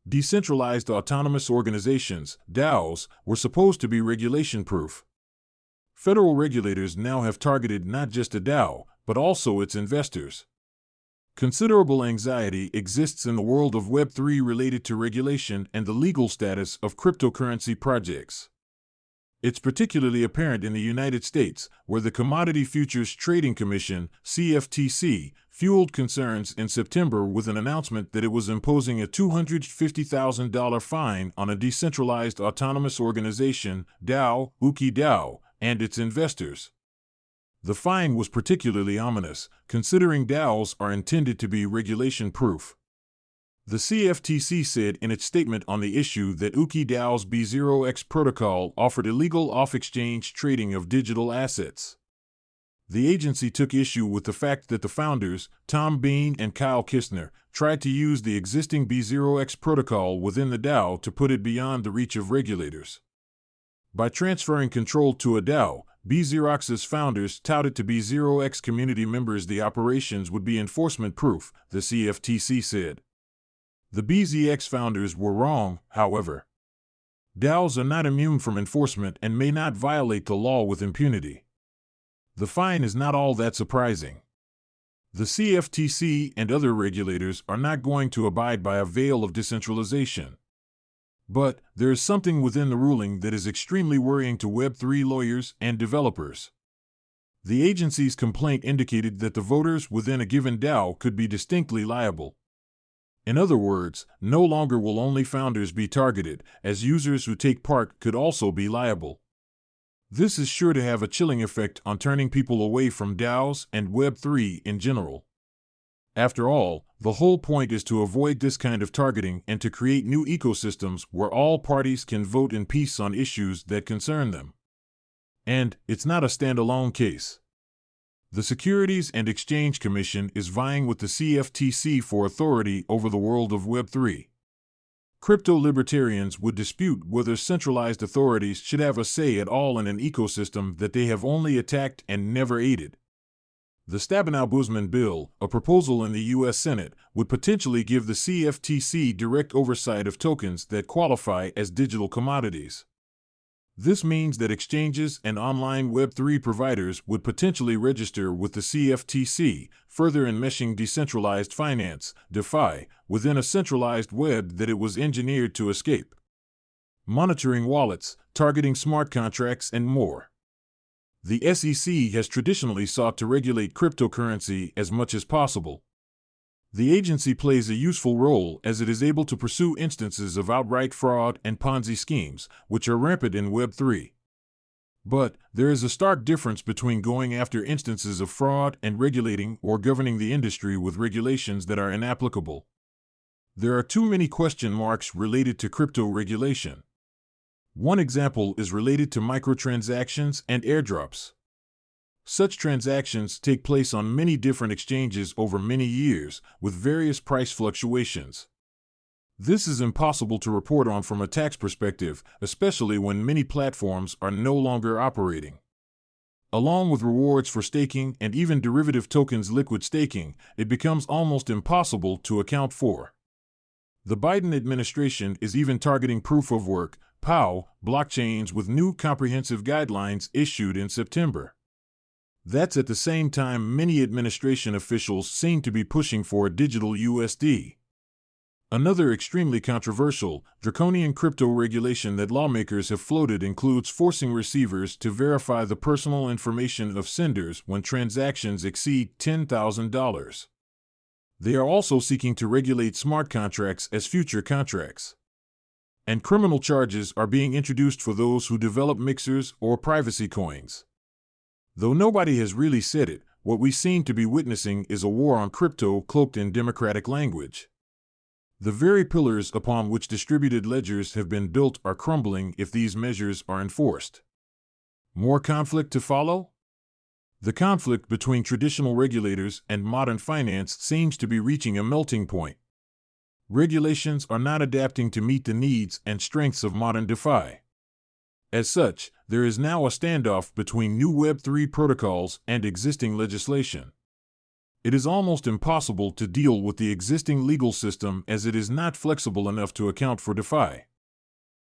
Decentralized autonomous organizations, DAOs, were supposed to be regulation-proof. Federal regulators now have targeted not just a DAO, but also its investors. Considerable anxiety exists in the world of Web3 related to regulation and the legal status of cryptocurrency projects. It's particularly apparent in the United States, where the Commodity Futures Trading Commission, CFTC, fueled concerns in September with an announcement that it was imposing a $250,000 fine on a decentralized autonomous organization, DAO, EGLD, and its investors. The fine was particularly ominous, considering DAOs are intended to be regulation-proof. The CFTC said in its statement on the issue that EGLD's B0X protocol offered illegal off-exchange trading of digital assets. The agency took issue with the fact that the founders, Tom Bain and Kyle Kistner, tried to use the existing B0X protocol within the DAO to put it beyond the reach of regulators. By transferring control to a DAO, B0X's founders touted to B0X community members the operations would be enforcement-proof, the CFTC said. The BZX founders were wrong, however. DAOs are not immune from enforcement and may not violate the law with impunity. The fine is not all that surprising. The CFTC and other regulators are not going to abide by a veil of decentralization. But there is something within the ruling that is extremely worrying to Web3 lawyers and developers. The agency's complaint indicated that the voters within a given DAO could be distinctly liable. In other words, no longer will only founders be targeted, as users who take part could also be liable. This is sure to have a chilling effect on turning people away from DAOs and Web3 in general. After all, the whole point is to avoid this kind of targeting and to create new ecosystems where all parties can vote in peace on issues that concern them. And it's not a standalone case. The Securities and Exchange Commission is vying with the CFTC for authority over the world of Web3. Crypto-libertarians would dispute whether centralized authorities should have a say at all in an ecosystem that they have only attacked and never aided. The Stabenow-Boozman bill, a proposal in the U.S. Senate, would potentially give the CFTC direct oversight of tokens that qualify as digital commodities. This means that exchanges and online Web3 providers would potentially register with the CFTC, further enmeshing decentralized finance, DeFi, within a centralized web that it was engineered to escape. Monitoring wallets, targeting smart contracts, and more. The SEC has traditionally sought to regulate cryptocurrency as much as possible. The agency plays a useful role as it is able to pursue instances of outright fraud and Ponzi schemes, which are rampant in Web3. But there is a stark difference between going after instances of fraud and regulating or governing the industry with regulations that are inapplicable. There are too many question marks related to crypto regulation. One example is related to microtransactions and airdrops. Such transactions take place on many different exchanges over many years, with various price fluctuations. This is impossible to report on from a tax perspective, especially when many platforms are no longer operating. Along with rewards for staking and even derivative tokens liquid staking, it becomes almost impossible to account for. The Biden administration is even targeting proof-of-work, POW, blockchains with new comprehensive guidelines issued in September. That's at the same time many administration officials seem to be pushing for a digital USD. Another extremely controversial, draconian crypto regulation that lawmakers have floated includes forcing receivers to verify the personal information of senders when transactions exceed $10,000. They are also seeking to regulate smart contracts as future contracts. And criminal charges are being introduced for those who develop mixers or privacy coins. Though nobody has really said it, what we seem to be witnessing is a war on crypto cloaked in democratic language. The very pillars upon which distributed ledgers have been built are crumbling if these measures are enforced. More conflict to follow? The conflict between traditional regulators and modern finance seems to be reaching a melting point. Regulations are not adapting to meet the needs and strengths of modern DeFi. As such, there is now a standoff between new Web3 protocols and existing legislation. It is almost impossible to deal with the existing legal system as it is not flexible enough to account for DeFi.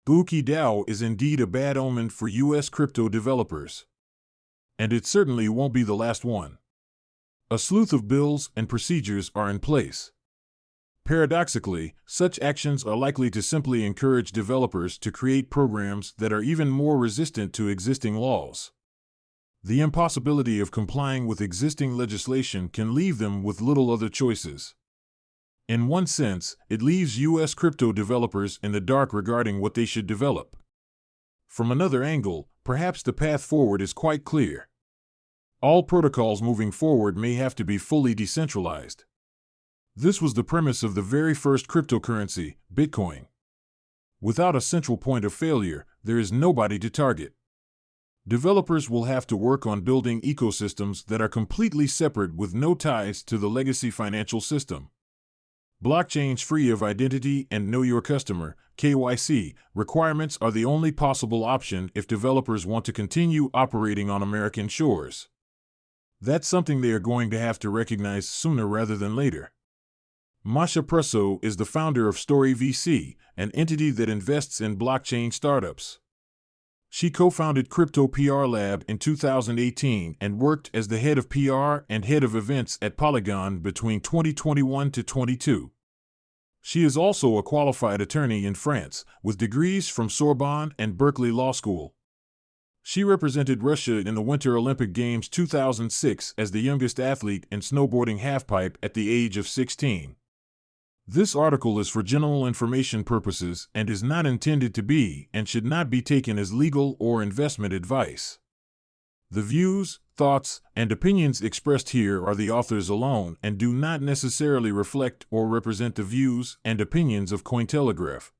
Buki DAO is indeed a bad omen for U.S. crypto developers. And it certainly won't be the last one. A slew of bills and procedures are in place. Paradoxically, such actions are likely to simply encourage developers to create programs that are even more resistant to existing laws. The impossibility of complying with existing legislation can leave them with little other choices. In one sense, it leaves U.S. crypto developers in the dark regarding what they should develop. From another angle, perhaps the path forward is quite clear. All protocols moving forward may have to be fully decentralized. This was the premise of the very first cryptocurrency, Bitcoin. Without a central point of failure, there is nobody to target. Developers will have to work on building ecosystems that are completely separate with no ties to the legacy financial system. Blockchains free of identity and know your customer (KYC) requirements are the only possible option if developers want to continue operating on American shores. That's something they are going to have to recognize sooner rather than later. Masha Presso is the founder of Story VC, an entity that invests in blockchain startups. She co-founded Crypto PR Lab in 2018 and worked as the head of PR and head of events at Polygon between 2021 to 22. She is also a qualified attorney in France, with degrees from Sorbonne and Berkeley Law School. She represented Russia in the Winter Olympic Games 2006 as the youngest athlete in snowboarding halfpipe at the age of 16. This article is for general information purposes and is not intended to be and should not be taken as legal or investment advice. The views, thoughts, and opinions expressed here are the author's alone and do not necessarily reflect or represent the views and opinions of Cointelegraph.